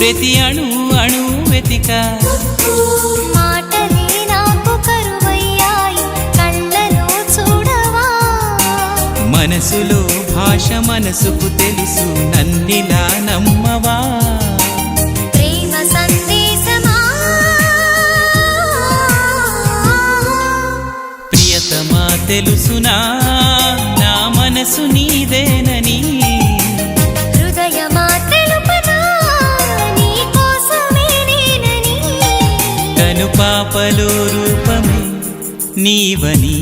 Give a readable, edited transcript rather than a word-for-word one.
ప్రతి అణు అణు వెతిక మాటలే నాకు కరువయ్యాయి కళ్ళలో చూడవా మనసులో భాష మనసుకు తెలుసు నన్నిలా నమ్మవా ప్రేమ సందేశమా ప్రియతమా తెలుసునా నా మనసు నీదేనని హృదయమా తెలుపనా నీ కోసమే నేనని కను పాపలో రూపమే నీవని